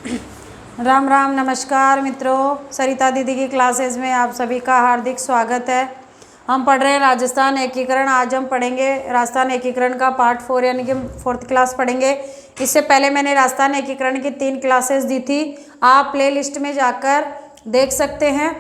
राम राम, नमस्कार मित्रों। सरिता दीदी की क्लासेस में आप सभी का हार्दिक स्वागत है। हम पढ़ रहे हैं राजस्थान एकीकरण। आज हम पढ़ेंगे राजस्थान एकीकरण का पार्ट 4 यानी कि 4th क्लास पढ़ेंगे। इससे पहले मैंने राजस्थान एकीकरण की 3 क्लासेस दी थी, आप प्ले लिस्ट में जाकर देख सकते हैं।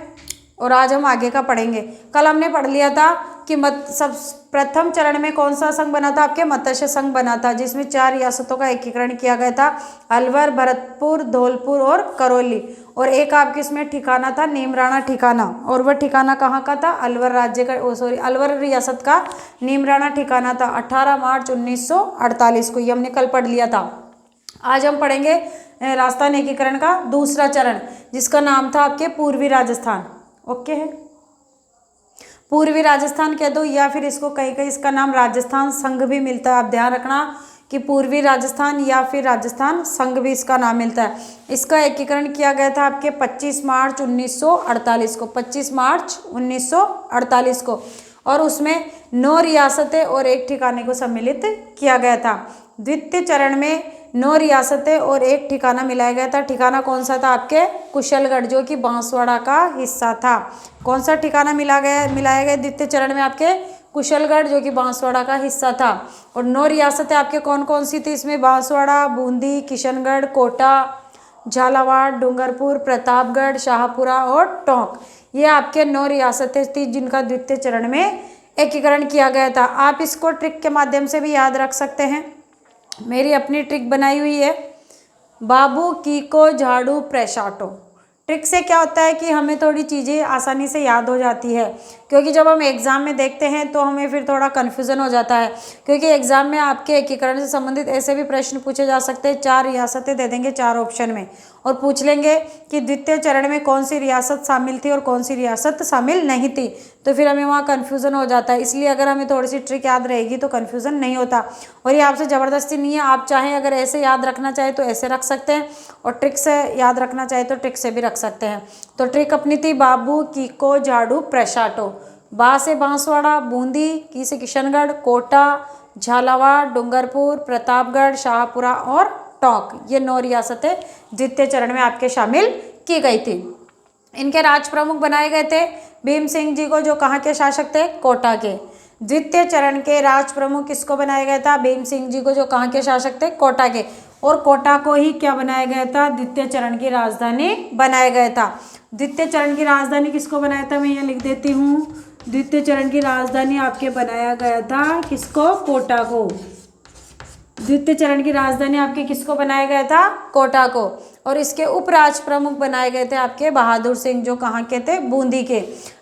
और आज हम आगे का पढ़ेंगे। कल हमने पढ़ लिया था कि सब प्रथम चरण में कौन सा संघ बना था, आपके मत्स्य संघ बना था, जिसमें 4 रियासतों का एकीकरण किया गया था, अलवर, भरतपुर, धौलपुर और करौली। और एक आपके इसमें ठिकाना था नीमराणा ठिकाना, और वह ठिकाना कहाँ का था, अलवर राज्य का, अलवर रियासत का नीमराणा ठिकाना था 18 मार्च 1948 को। ये हमने कल पढ़ लिया था। आज हम पढ़ेंगे राजस्थान एकीकरण का दूसरा चरण, जिसका नाम था आपके पूर्वी राजस्थान। ओके है, पूर्वी राजस्थान कह दो, या फिर इसको कहीं कहीं इसका नाम राजस्थान संघ भी मिलता है। आप ध्यान रखना कि पूर्वी राजस्थान या फिर राजस्थान संघ भी इसका नाम मिलता है। इसका एकीकरण किया गया था आपके 25 मार्च 1948 को, 25 मार्च 1948 को। और उसमें 9 रियासतें और एक ठिकाने को सम्मिलित किया गया था। द्वितीय चरण में 9 रियासतें और एक ठिकाना मिलाया गया था। ठिकाना कौन सा था, आपके कुशलगढ़, जो कि बांसवाड़ा का हिस्सा था। कौन सा ठिकाना मिलाया गया द्वितीय चरण में, आपके कुशलगढ़, जो कि बांसवाड़ा का हिस्सा था। और 9 रियासतें आपके कौन कौन सी थी इसमें, बांसवाड़ा, बूंदी, किशनगढ़, कोटा, झालावाड़, डूंगरपुर, प्रतापगढ़, शाहपुरा और टोंक। ये आपके 9 रियासतें थी जिनका द्वितीय चरण में एकीकरण किया गया था। आप इसको ट्रिक के माध्यम से भी याद रख सकते हैं। मेरी अपनी ट्रिक बनाई हुई है, बाबू की को झाड़ू प्रेशाटो। ट्रिक से क्या होता है कि हमें थोड़ी चीज़ें आसानी से याद हो जाती है, क्योंकि जब हम एग्ज़ाम में देखते हैं तो हमें फिर थोड़ा कन्फ्यूज़न हो जाता है। क्योंकि एग्ज़ाम में आपके एकीकरण से संबंधित ऐसे भी प्रश्न पूछे जा सकते हैं। 4 रियासतें दे देंगे 4 ऑप्शन में, और पूछ लेंगे कि द्वितीय चरण में कौन सी रियासत शामिल थी और कौन सी रियासत शामिल नहीं थी, तो फिर हमें वहाँ कन्फ्यूज़न हो जाता है। इसलिए अगर हमें थोड़ी सी ट्रिक याद रहेगी तो कन्फ्यूज़न नहीं होता। और ये आपसे ज़बरदस्ती नहीं है, आप चाहें अगर ऐसे याद रखना चाहे तो ऐसे रख सकते हैं, और ट्रिक से याद रखना चाहे तो ट्रिक से भी रख सकते हैं। तो ट्रिक अपनी थी बाबू की को झाड़ू प्रेशाटो। बा से बांसवाड़ा, बूंदी, की से किशनगढ़, कोटा, झालावाड़, डूंगरपुर, प्रतापगढ़, शाहपुरा और टोंक। ये 9 रियासतें द्वितीय चरण में आपके शामिल की गई थी। इनके राज प्रमुख बनाए गए थे भीम सिंह जी को, जो कहाँ के शासक थे, कोटा के। द्वितीय चरण के राज प्रमुख किसको बनाया गया था, भीम सिंह जी को, जो कहाँ के शासक थे, कोटा के। और कोटा को ही क्या बनाया गया था, द्वितीय चरण की राजधानी बनाया गया था। द्वितीय चरण की राजधानी किसको बनाया था, मैं यहाँ लिख देती हूँ। द्वितीय चरण की राजधानी आपके बनाया गया था किसको, कोटा को। द्वितीय चरण की राजधानी आपके किसको बनाया गया था, कोटा को। और इसके उप राज प्रमुख बनाए गए थे आपके बहादुर सिंह, जो कहाँ के थे, बूंदी के।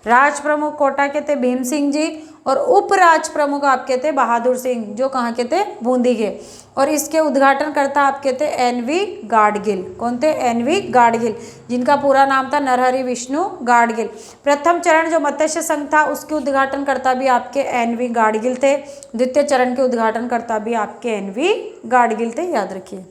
राज प्रमुख कोटा के थे भीम सिंह जी, और उप राज प्रमुख आपके थे बहादुर सिंह, जो कहाँ के थे, बूंदी के। और इसके उद्घाटनकर्ता आपके थे एन.वी. गाडगिल। कौन थे, एन.वी. गाडगिल, जिनका पूरा नाम था नरहरि विष्णु गाडगिल। प्रथम चरण जो मत्स्य संघ था उसके उद्घाटनकर्ता भी आपके एन.वी. गाडगिल थे। द्वितीय चरण के उद्घाटनकर्ता भी आपके एन.वी. गाडगिल थे, याद रखिए।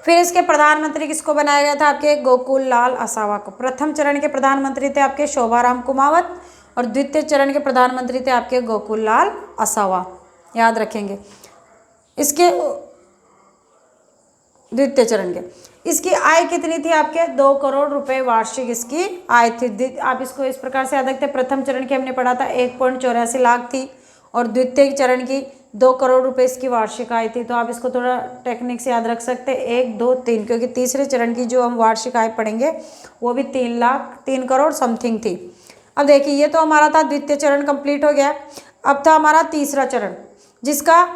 फिर इसके प्रधानमंत्री किसको बनाया गया था, आपके गोकुल लाल असावा को। प्रथम चरण के प्रधानमंत्री थे आपके शोभाराम कुमावत, और द्वितीय चरण के प्रधानमंत्री थे आपके गोकुल लाल असावा, याद रखेंगे। इसके द्वितीय चरण के इसकी आय कितनी थी, आपके 2 करोड़ रुपए वार्षिक इसकी आय थी। आप इसको इस प्रकार से याद रखते हैं, प्रथम चरण की हमने पढ़ा था 1.84 लाख थी, और द्वितीय चरण की 2 करोड़ रुपए इसकी वार्षिक आय थी। तो आप इसको थोड़ा टेक्निक से याद रख सकते हैं, 1, 2, 3, क्योंकि तीसरे चरण की जो हम वार्षिक आय पढ़ेंगे वो भी 3 करोड़ समथिंग थी। अब देखिए, ये तो हमारा था द्वितीय चरण कंप्लीट हो गया। अब था हमारा तीसरा चरण, जिसका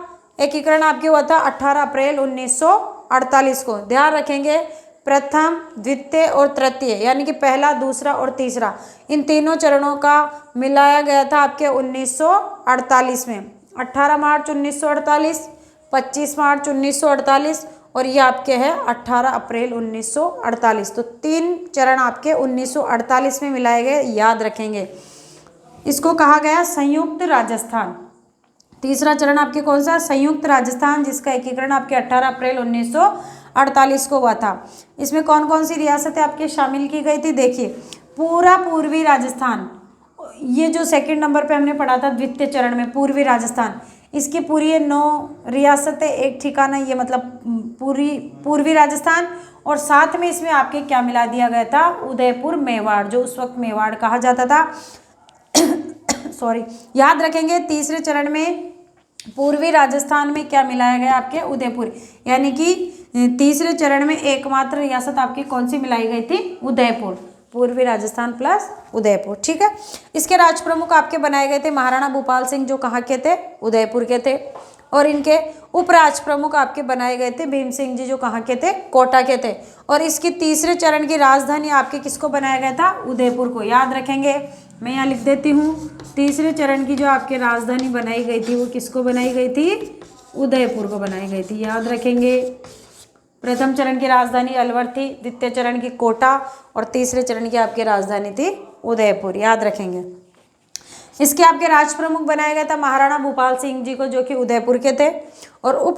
एकीकरण आपके हुआ था 18 अप्रैल 1948 को। ध्यान रखेंगे, प्रथम, द्वितीय और तृतीय, यानी कि पहला, दूसरा और तीसरा, इन तीनों चरणों का मिलाया गया था आपके 1948 में। 18 मार्च 1948, 25 मार्च 1948, और ये आपके है 18 अप्रैल 1948। तो 3 चरण आपके 1948 में मिलाए गए, याद रखेंगे। इसको कहा गया संयुक्त राजस्थान। तीसरा चरण आपके कौन सा, संयुक्त राजस्थान, जिसका एकीकरण आपके 18 अप्रैल 1948 को हुआ था। इसमें कौन कौन सी रियासतें आपके शामिल की गई थी, देखिए, पूरा पूर्वी राजस्थान, ये जो सेकंड नंबर पे हमने पढ़ा था द्वितीय चरण में, पूर्वी राजस्थान, इसकी पूरी 9 रियासतें एक ठिकाना, ये मतलब पूर्वी राजस्थान, और साथ में इसमें आपके क्या मिला दिया गया था, उदयपुर मेवाड़, जो उस वक्त मेवाड़ कहा जाता था। सॉरी, याद रखेंगे तीसरे चरण में पूर्वी राजस्थान में क्या मिलाया गया, आपके उदयपुर, यानी कि तीसरे चरण में एकमात्र रियासत आपकी कौन सी मिलाई गई थी, उदयपुर, पूर्वी राजस्थान प्लस उदयपुर। ठीक है, इसके राज प्रमुख आपके बनाए गए थे महाराणा भूपाल सिंह, जो कहाँ के थे, उदयपुर के थे, और इनके उपराज प्रमुख आपके बनाए गए थे भीम सिंह जी, जो कहाँ के थे, कोटा के थे। और इसकी तीसरे चरण की राजधानी आपके किसको बनाया गया था, उदयपुर को। याद रखेंगे, मैं यहाँ लिख देती हूँ, तीसरे चरण की जो आपके राजधानी बनाई गई थी वो किसको बनाई गई थी, उदयपुर को बनाई गई थी। याद रखेंगे, प्रथम चरण की राजधानी अलवर थी, द्वितीय चरण की कोटा, और तीसरे चरण की आपकी राजधानी थी उदयपुर। याद रखेंगे, इसके आपके राज प्रमुख बनाया गया था महाराणा भूपाल सिंह जी को, जो कि उदयपुर के थे, और उप